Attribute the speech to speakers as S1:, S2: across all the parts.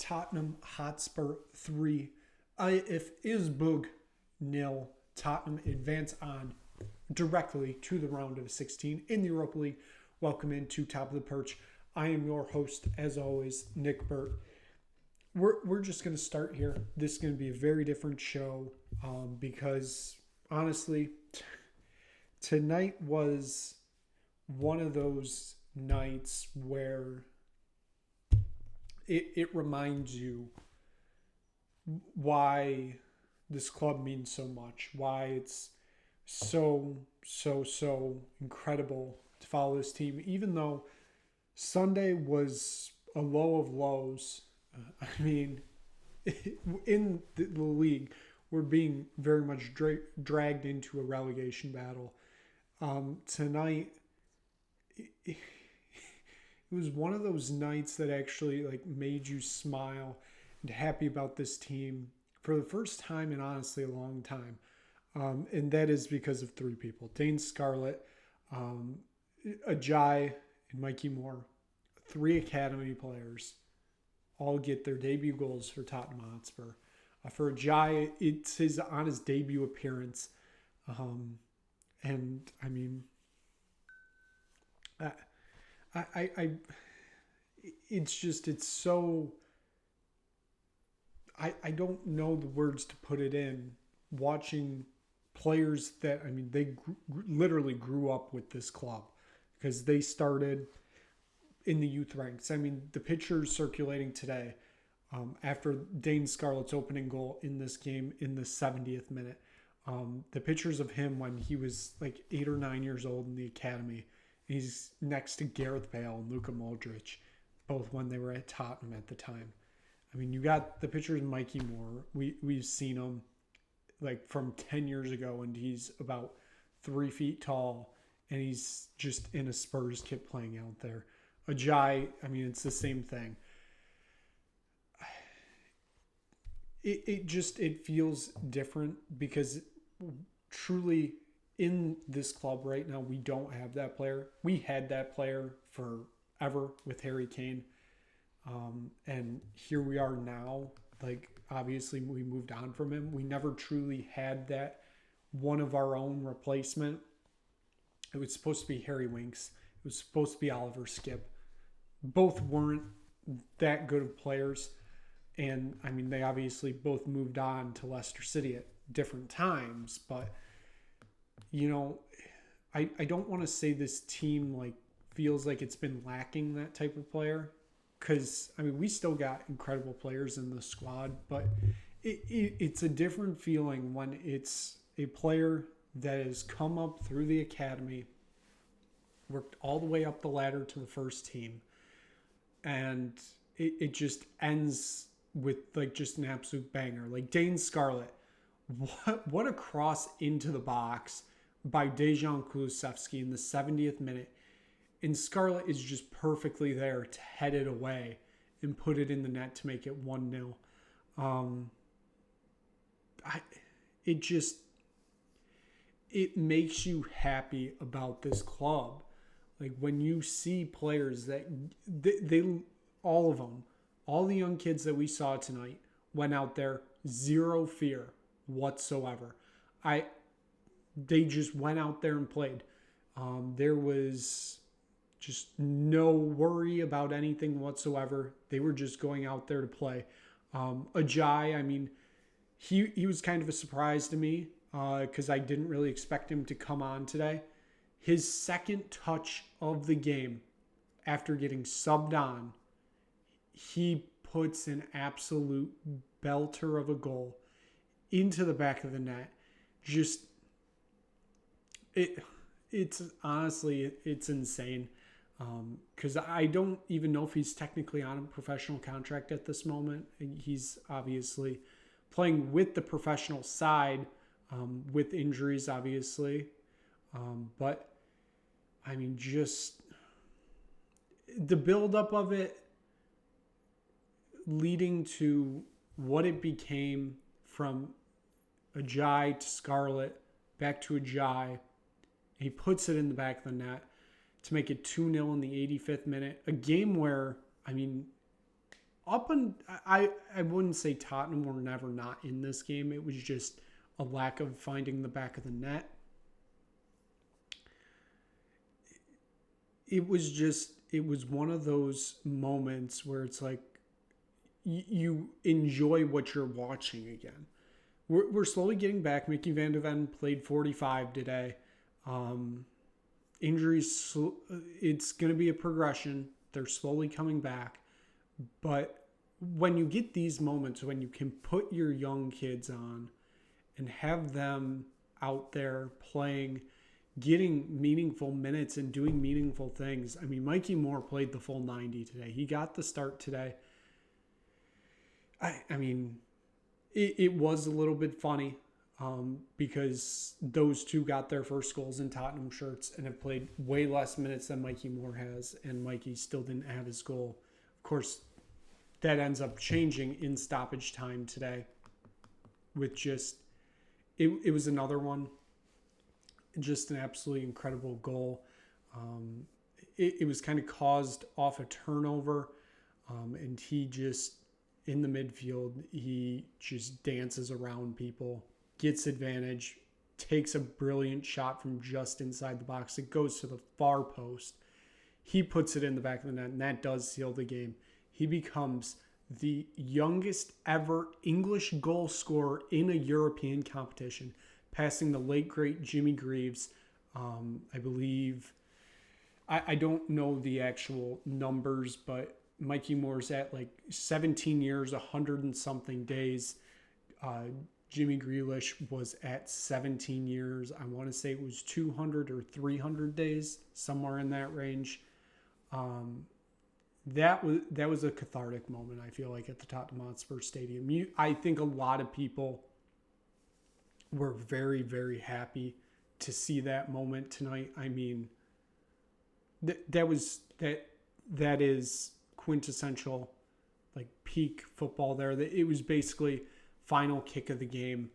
S1: Tottenham Hotspur 3. Elfsborg 0. Tottenham advance on directly to the round of 16 in the Europa League. Welcome into Top of the Perch. I am your host, as always, Nick Burt. We're just going to start here. This is going to be a very different show because, honestly, tonight was one of those nights where it reminds you why this club means so much, why it's so incredible to follow this team, even though Sunday was a low of lows. In the league, we're being very much dragged into a relegation battle. Tonight, it was one of those nights that actually made you smile and happy about this team for the first time in honestly a long time. And that is because of three people: Dane Scarlett, Ajay, and Mikey Moore. Three academy players all get their debut goals for Tottenham Hotspur. For Ajay, it's on his debut appearance. And I mean, it's so, I don't know the words to put it in. Watching players that, they literally grew up with this club because they started in the youth ranks. The pictures circulating today after Dane Scarlett's opening goal in this game in the 70th minute. The pictures of him when he was 8 or 9 years old in the academy. He's next to Gareth Bale and Luka Modric, both when they were at Tottenham at the time. You got the pictures of Mikey Moore. We've seen him from 10 years ago, and he's about 3 feet tall, and he's just in a Spurs kit playing out there. Ajay, it's the same thing. It feels different because truly in this club right now, we don't have that player. We had that player forever with Harry Kane. And here we are now. Obviously we moved on from him. We never truly had that one of our own replacement. It was supposed to be Harry Winks. It was supposed to be Oliver Skip. Both weren't that good of players. And, they obviously both moved on to Leicester City at different times. But, I don't want to say this team, feels like it's been lacking that type of player. Because, we still got incredible players in the squad. But it's a different feeling when it's a player that has come up through the academy, worked all the way up the ladder to the first team, and it just ends with just an absolute banger. Dane Scarlett, what a cross into the box by Dejan Kulusevski in the 70th minute. And Scarlett is just perfectly there to head it away and put it in the net to make it 1-0. It makes you happy about this club. When you see players that they all of them, all the young kids that we saw tonight went out there, zero fear whatsoever. They just went out there and played. There was just no worry about anything whatsoever. They were just going out there to play. Ajay, he was kind of a surprise to me because I didn't really expect him to come on today. His second touch of the game after getting subbed on, he puts an absolute belter of a goal into the back of the net. It's honestly, it's insane. Because I don't even know if he's technically on a professional contract at this moment. He's obviously playing with the professional side with injuries, obviously. But, just the buildup of it leading to what it became from Ajay to Scarlett, back to Ajay. He puts it in the back of the net to make it 2-0 in the 85th minute. A game where, I wouldn't say Tottenham were never not in this game. It was just a lack of finding the back of the net. It was one of those moments where it's like you enjoy what you're watching again. We're slowly getting back. Mickey Van de Ven played 45 today. Injuries, it's going to be a progression. They're slowly coming back. But when you get these moments, when you can put your young kids on and have them out there playing, getting meaningful minutes and doing meaningful things. I mean, Mikey Moore played the full 90 today. He got the start today. I mean, it was a little bit funny because those two got their first goals in Tottenham shirts and have played way less minutes than Mikey Moore has, and Mikey still didn't have his goal. Of course, that ends up changing in stoppage time today with just, it was another one, just an absolutely incredible goal. It was kind of caused off a turnover, and he just, in the midfield, he just dances around people, gets advantage, takes a brilliant shot from just inside the box. It goes to the far post. He puts it in the back of the net, and that does seal the game. He becomes the youngest ever English goal scorer in a European competition, passing the late, great Jimmy Greaves. I believe, I don't know the actual numbers, but Mikey Moore's at like 17 years, 100 and something days. Jimmy Grealish was at 17 years. I want to say it was 200 or 300 days, somewhere in that range. That was a cathartic moment, I feel like, at the Tottenham Hotspur Stadium. I think a lot of people were very, very happy to see that moment tonight. I mean, that is quintessential, like, peak football there. It was basically final kick of the game.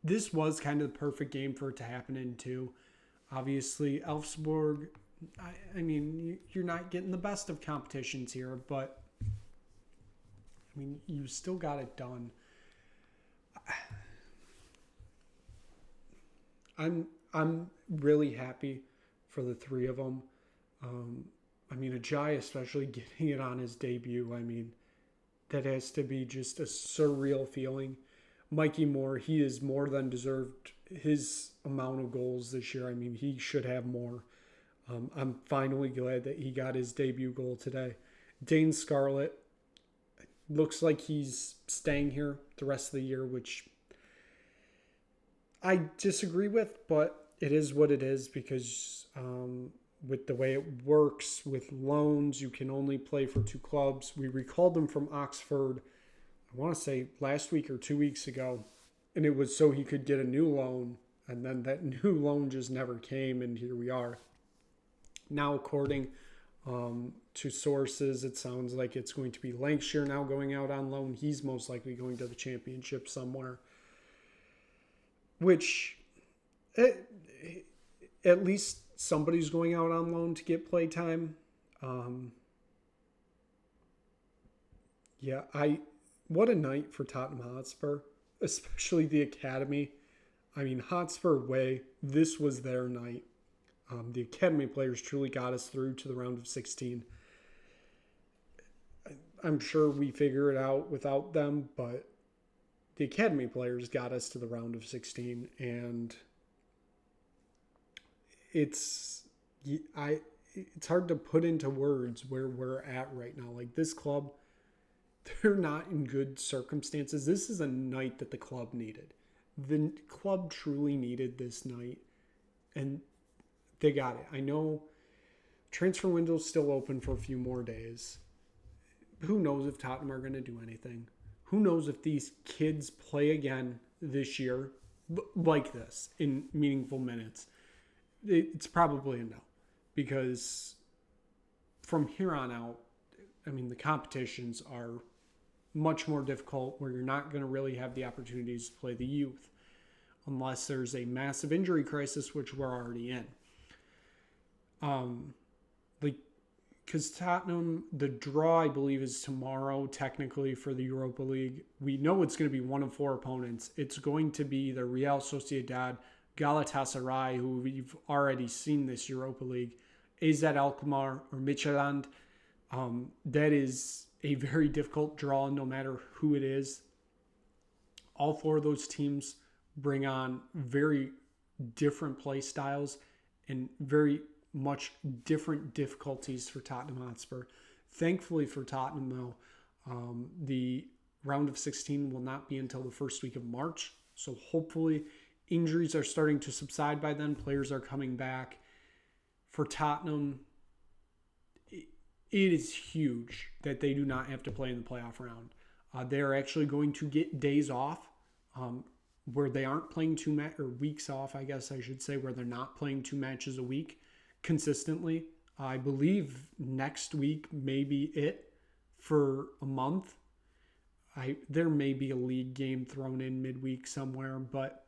S1: This was kind of the perfect game for it to happen in too. Obviously, Elfsborg, I mean, you're not getting the best of competitions here, but I mean, you still got it done. I'm really happy for the three of them. I mean, Ajay especially getting it on his debut. I mean, that has to be just a surreal feeling. Mikey Moore, he is more than deserved his amount of goals this year. I mean, he should have more. I'm finally glad that he got his debut goal today. Dane Scarlett looks like he's staying here the rest of the year, which I disagree with, but it is what it is because with the way it works with loans, you can only play for two clubs. We recalled him from Oxford, I want to say last week or 2 weeks ago, and it was so he could get a new loan, and then that new loan just never came, and here we are. Now, according to sources, it sounds like it's going to be Lancashire now going out on loan. He's most likely going to the Championship somewhere, which at least somebody's going out on loan to get play time. What a night for Tottenham Hotspur, especially the academy. I mean, Hotspur Way, this was their night. The academy players truly got us through to the round of 16. I'm sure we figure it out without them, but the academy players got us to the round of 16, and it's hard to put into words where we're at right now. Like, this club, they're not in good circumstances. This is a night that the club needed. The club truly needed this night, and they got it. I know transfer window's still open for a few more days. Who knows if Tottenham are going to do anything? Who knows if these kids play again this year like this in meaningful minutes? It's probably a no, because from here on out, I mean, the competitions are much more difficult where you're not going to really have the opportunities to play the youth unless there's a massive injury crisis, which we're already in. Like, because Tottenham, the draw, I believe, is tomorrow, technically, for the Europa League. We know it's going to be one of 4 opponents. It's going to be either Real Sociedad, Galatasaray, who we've already seen this Europa League, AZ Alkmaar, or Midtjylland. That is a very difficult draw, no matter who it is. All 4 of those teams bring on very different play styles and very much different difficulties for Tottenham Hotspur. Thankfully for Tottenham, though, the round of 16 will not be until the first week of March. So hopefully injuries are starting to subside by then. Players are coming back. For Tottenham, it is huge that they do not have to play in the playoff round. They're actually going to get days off where they aren't playing or weeks off, I guess I should say, where they're not playing 2 matches a week consistently. I believe next week may be it for a month. There may be a league game thrown in midweek somewhere, but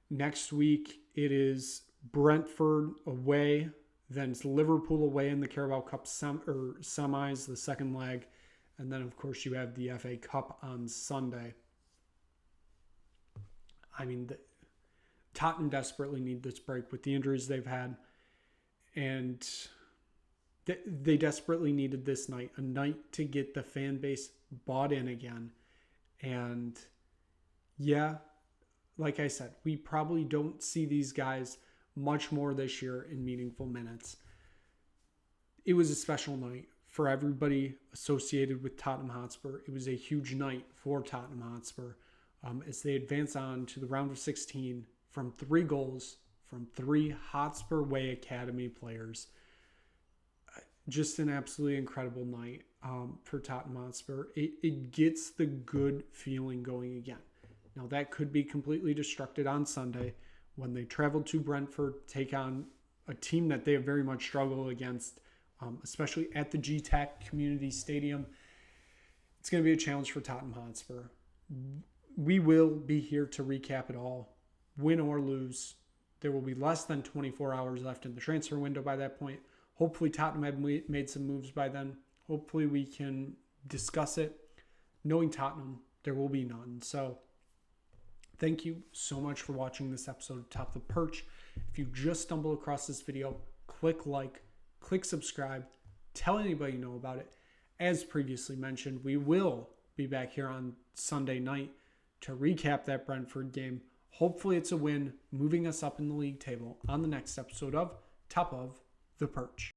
S1: next week it is Brentford away, then it's Liverpool away in the Carabao Cup semis, the second leg, and then of course you have the FA Cup on Sunday. I mean, Tottenham desperately need this break with the injuries they've had. And they desperately needed this night, a night to get the fan base bought in again. And yeah, like I said, we probably don't see these guys much more this year in meaningful minutes. It was a special night for everybody associated with Tottenham Hotspur. It was a huge night for Tottenham Hotspur as they advance on to the round of 16 from 3 goals from 3 Hotspur Way Academy players. Just an absolutely incredible night for Tottenham Hotspur. It gets the good feeling going again. Now, that could be completely destructed on Sunday when they travel to Brentford, take on a team that they have very much struggled against, especially at the GTAC Community Stadium. It's going to be a challenge for Tottenham Hotspur. We will be here to recap it all, win or lose. There will be less than 24 hours left in the transfer window by that point. Hopefully Tottenham have made some moves by then. Hopefully we can discuss it. Knowing Tottenham, there will be none. So thank you so much for watching this episode of Top the Perch. If you just stumbled across this video, click like, click subscribe, tell anybody you know about it. As previously mentioned, we will be back here on Sunday night to recap that Brentford game. Hopefully it's a win, moving us up in the league table on the next episode of Top of the Perch.